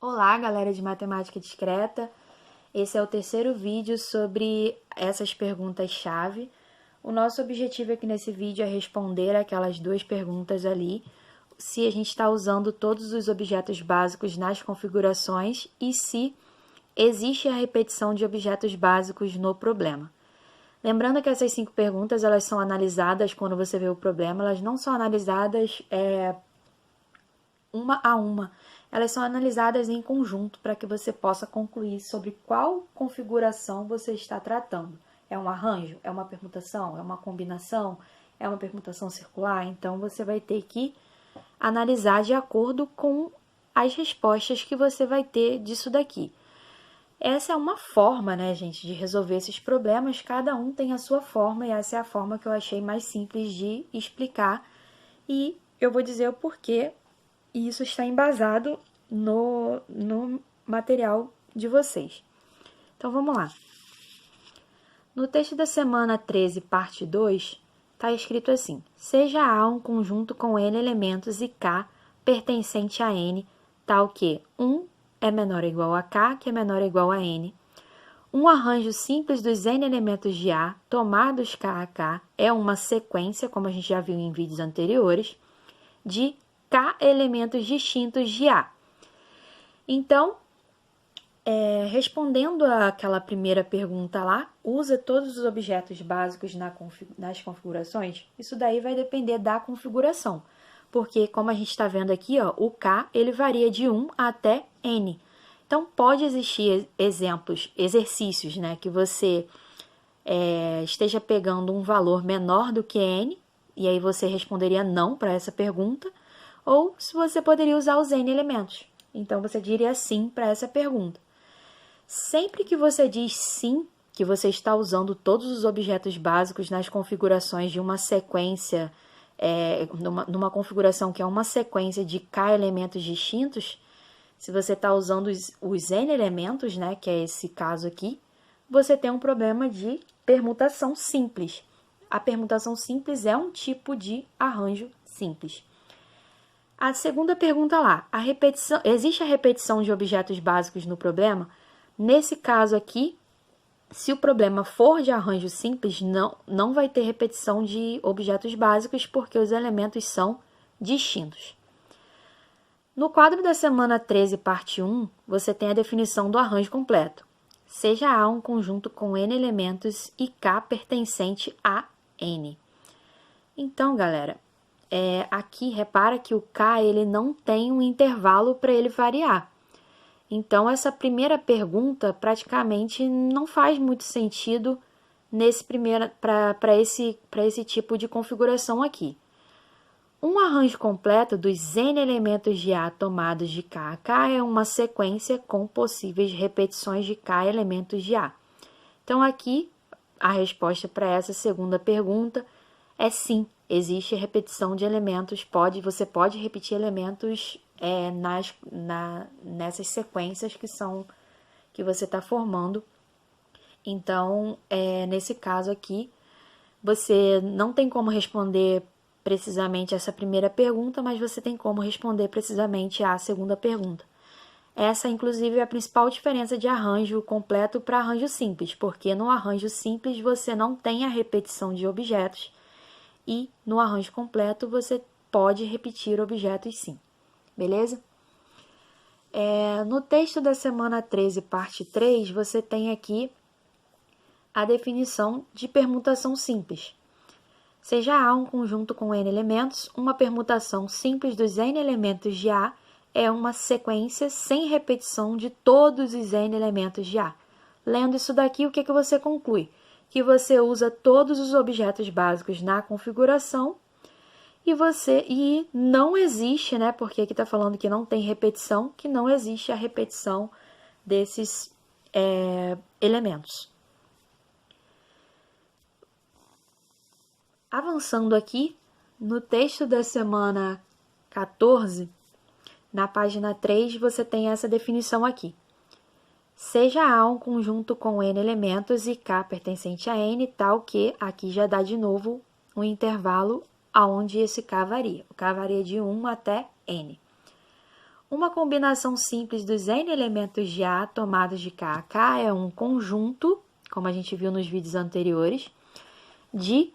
Olá, galera de Matemática Discreta. Esse é o terceiro vídeo sobre essas perguntas-chave. O nosso objetivo aqui nesse vídeo é responder aquelas duas perguntas ali, se a gente está usando todos os objetos básicos nas configurações e se existe a repetição de objetos básicos no problema. Lembrando que essas 5 perguntas elas são analisadas quando você vê o problema, elas não são analisadas uma a uma, elas são analisadas em conjunto para que você possa concluir sobre qual configuração você está tratando. É um arranjo? É uma permutação? É uma combinação? É uma permutação circular? Então, você vai ter que analisar de acordo com as respostas que você vai ter disso daqui. Essa é uma forma, né, gente, de resolver esses problemas. Cada um tem a sua forma e essa é a forma que eu achei mais simples de explicar. E eu vou dizer o porquê. E isso está embasado no material de vocês. Então, vamos lá. No texto da semana 13, parte 2, está escrito assim: seja A um conjunto com N elementos e K pertencente a N, tal que 1 é menor ou igual a K, que é menor ou igual a N. Um arranjo simples dos N elementos de A, tomados K a K, é uma sequência, como a gente já viu em vídeos anteriores, de K elementos distintos de A. Então, respondendo àquela primeira pergunta lá, usa todos os objetos básicos nas configurações? Isso daí vai depender da configuração, porque como a gente está vendo aqui, ó, o K ele varia de 1 até N. Então, pode existir exercícios, né, que você esteja pegando um valor menor do que N, e aí você responderia não para essa pergunta, ou se você poderia usar os N elementos. Então, você diria sim para essa pergunta. Sempre que você diz sim, que você está usando todos os objetos básicos nas configurações de uma sequência, numa configuração que é uma sequência de K elementos distintos, se você está usando os N elementos, né, que é esse caso aqui, você tem um problema de permutação simples. A permutação simples é um tipo de arranjo simples. A segunda pergunta lá, existe a repetição de objetos básicos no problema? Nesse caso aqui, se o problema for de arranjo simples, não vai ter repetição de objetos básicos, porque os elementos são distintos. No quadro da semana 13, parte 1, você tem a definição do arranjo completo. Seja A um conjunto com N elementos e K pertencente a N. Então, galera, aqui repara que o K ele não tem um intervalo para ele variar. Então, essa primeira pergunta praticamente não faz muito sentido para esse tipo de configuração aqui. Um arranjo completo dos N elementos de A tomados de K a K é uma sequência com possíveis repetições de K elementos de A. Então, aqui, a resposta para essa segunda pergunta é sim, existe repetição de elementos, você pode repetir elementos nessas sequências que você está formando. Então, nesse caso aqui, você não tem como responder precisamente essa primeira pergunta, mas você tem como responder precisamente a segunda pergunta. Essa, inclusive, é a principal diferença de arranjo completo para arranjo simples, porque no arranjo simples você não tem a repetição de objetos e no arranjo completo você pode repetir objetos sim. Beleza? No texto da semana 13, parte 3, você tem aqui a definição de permutação simples. Seja A um conjunto com N elementos, uma permutação simples dos N elementos de A é uma sequência sem repetição de todos os N elementos de A. Lendo isso daqui, o que você conclui? Que você usa todos os objetos básicos na configuração e não existe, né, porque aqui está falando que não tem repetição, que não existe a repetição desses elementos. Avançando aqui, no texto da semana 14, na página 3, você tem essa definição aqui. Seja A um conjunto com N elementos e K pertencente a N, tal que, aqui já dá de novo um intervalo aonde esse K varia. O K varia de 1 até N. Uma combinação simples dos N elementos de A tomados de K a K é um conjunto, como a gente viu nos vídeos anteriores, de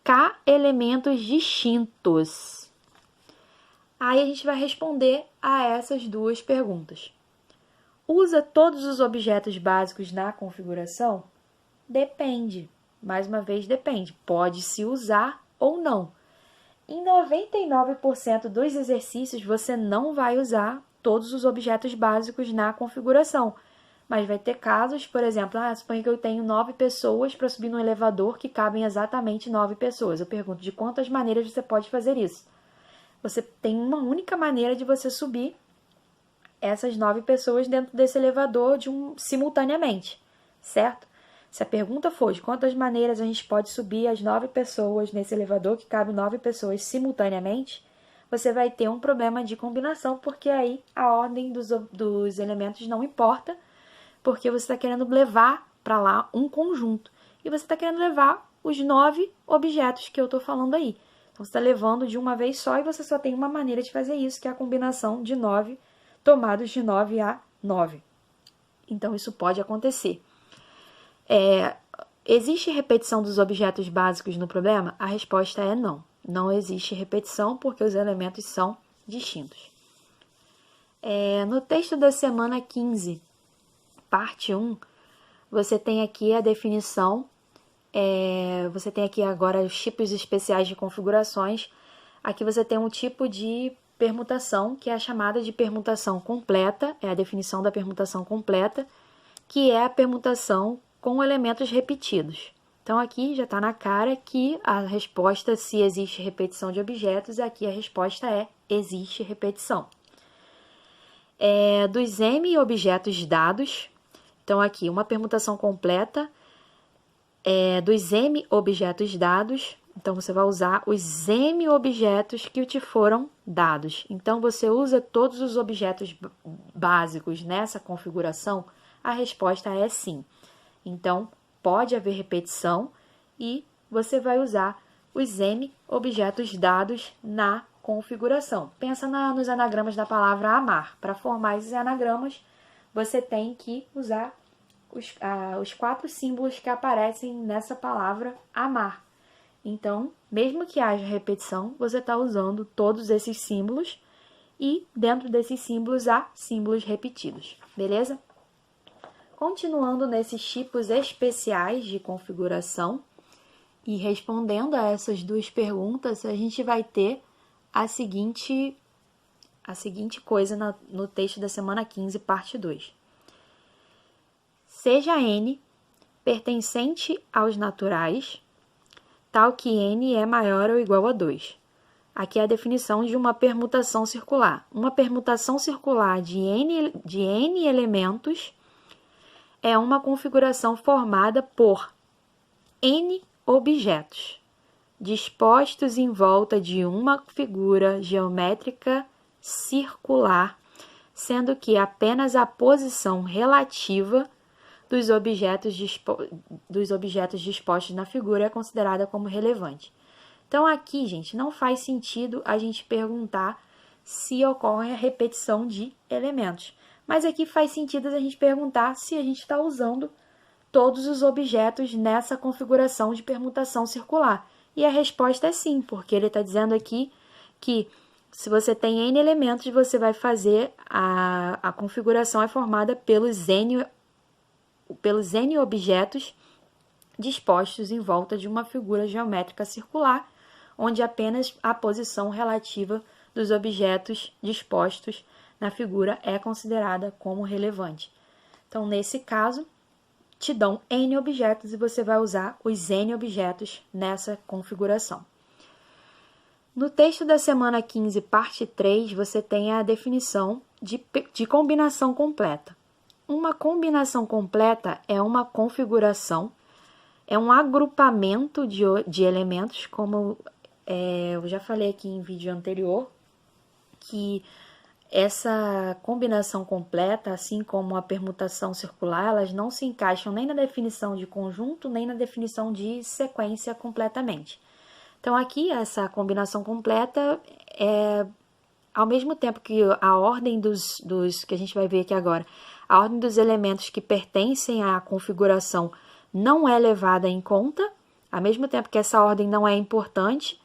K elementos distintos. Aí a gente vai responder a essas duas perguntas. Usa todos os objetos básicos na configuração? Depende. Mais uma vez, depende. Pode-se usar ou não. Em 99% dos exercícios, você não vai usar todos os objetos básicos na configuração. Mas vai ter casos, por exemplo, suponha que eu tenho 9 pessoas para subir no elevador que cabem exatamente 9 pessoas. Eu pergunto, de quantas maneiras você pode fazer isso? Você tem uma única maneira de você subir essas 9 pessoas dentro desse elevador simultaneamente, certo? Se a pergunta for de quantas maneiras a gente pode subir as 9 pessoas nesse elevador que cabe 9 pessoas simultaneamente, você vai ter um problema de combinação, porque aí a ordem dos elementos não importa, porque você está querendo levar para lá um conjunto. E você está querendo levar os 9 objetos que eu estou falando aí. Então, você está levando de uma vez só e você só tem uma maneira de fazer isso, que é a combinação de 9 tomados de 9 a 9. Então, isso pode acontecer. Existe repetição dos objetos básicos no problema? A resposta é não. Não existe repetição porque os elementos são distintos. No texto da semana 15, parte 1, você tem aqui a definição, você tem aqui agora os tipos especiais de configurações. Aqui você tem um tipo de permutação, que é a chamada de permutação completa, é a definição da permutação completa, que é a permutação com elementos repetidos. Então, aqui já está na cara que a resposta, se existe repetição de objetos, aqui a resposta é existe repetição. Dos M objetos dados, então aqui uma permutação completa dos M objetos dados, então você vai usar os M objetos que te foram dados. Então, você usa todos os objetos básicos nessa configuração? A resposta é sim. Então, pode haver repetição e você vai usar os M objetos dados na configuração. Pensa nos anagramas da palavra amar. Para formar esses anagramas, você tem que usar os 4 símbolos que aparecem nessa palavra amar. Então, mesmo que haja repetição, você está usando todos esses símbolos e dentro desses símbolos há símbolos repetidos, beleza? Continuando nesses tipos especiais de configuração e respondendo a essas duas perguntas, a gente vai ter a seguinte coisa no texto da semana 15, parte 2. Seja N pertencente aos naturais, tal que N é maior ou igual a 2. Aqui é a definição de uma permutação circular. Uma permutação circular de N elementos é uma configuração formada por N objetos, dispostos em volta de uma figura geométrica circular, sendo que apenas a posição relativa dos objetos dispostos na figura é considerada como relevante. Então, aqui, gente, não faz sentido a gente perguntar se ocorre a repetição de elementos. Mas aqui faz sentido a gente perguntar se a gente está usando todos os objetos nessa configuração de permutação circular. E a resposta é sim, porque ele está dizendo aqui que se você tem N elementos, você vai fazer a configuração é formada pelos N objetos dispostos em volta de uma figura geométrica circular, onde apenas a posição relativa dos objetos dispostos na figura é considerada como relevante. Então, nesse caso, te dão N objetos e você vai usar os N objetos nessa configuração. No texto da semana 15, parte 3, você tem a definição de combinação completa. Uma combinação completa é uma configuração, é um agrupamento de elementos, como eu já falei aqui em vídeo anterior, que essa combinação completa, assim como a permutação circular, elas não se encaixam nem na definição de conjunto, nem na definição de sequência completamente. Então, aqui, essa combinação completa ao mesmo tempo que a ordem dos que a gente vai ver aqui agora, a ordem dos elementos que pertencem à configuração não é levada em conta, ao mesmo tempo que essa ordem não é importante,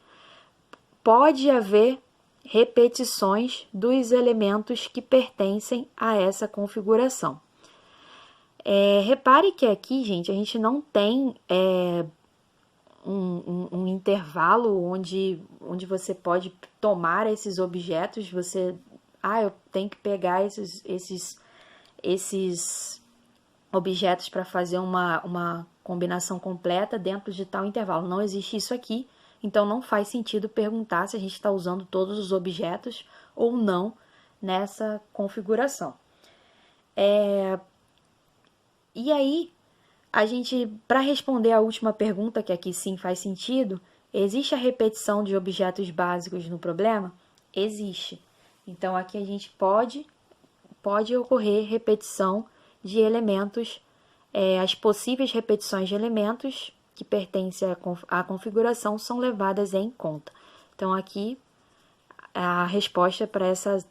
pode haver repetições dos elementos que pertencem a essa configuração. Repare que aqui, gente, a gente não tem um intervalo onde você pode tomar esses objetos, eu tenho que pegar esses objetos para fazer uma combinação completa dentro de tal intervalo. Não existe isso aqui, então não faz sentido perguntar se a gente está usando todos os objetos ou não nessa configuração. E aí, para responder a última pergunta, que aqui sim faz sentido, existe a repetição de objetos básicos no problema? Existe. Então, aqui a gente pode ocorrer repetição de elementos, as possíveis repetições de elementos que pertencem à configuração são levadas em conta. Então, aqui, a resposta para essa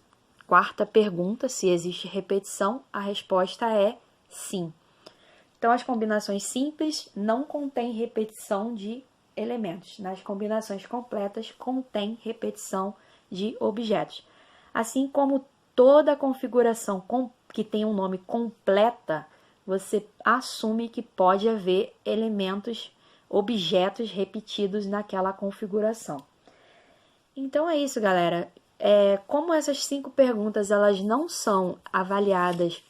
quarta pergunta, se existe repetição, a resposta é sim. Então, as combinações simples não contêm repetição de elementos. Nas combinações completas, contém repetição de objetos. Assim como toda configuração que tem um nome completa, você assume que pode haver objetos repetidos naquela configuração. Então, é isso, galera. Como essas 5 perguntas elas não são avaliadas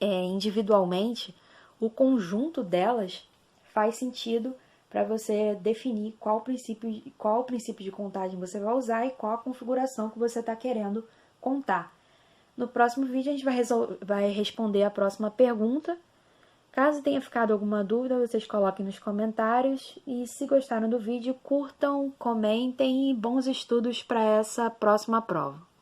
individualmente, o conjunto delas faz sentido para você definir qual o princípio de contagem você vai usar e qual a configuração que você está querendo contar. No próximo vídeo a gente vai responder a próxima pergunta. Caso tenha ficado alguma dúvida, vocês coloquem nos comentários. E se gostaram do vídeo, curtam, comentem e bons estudos para essa próxima prova.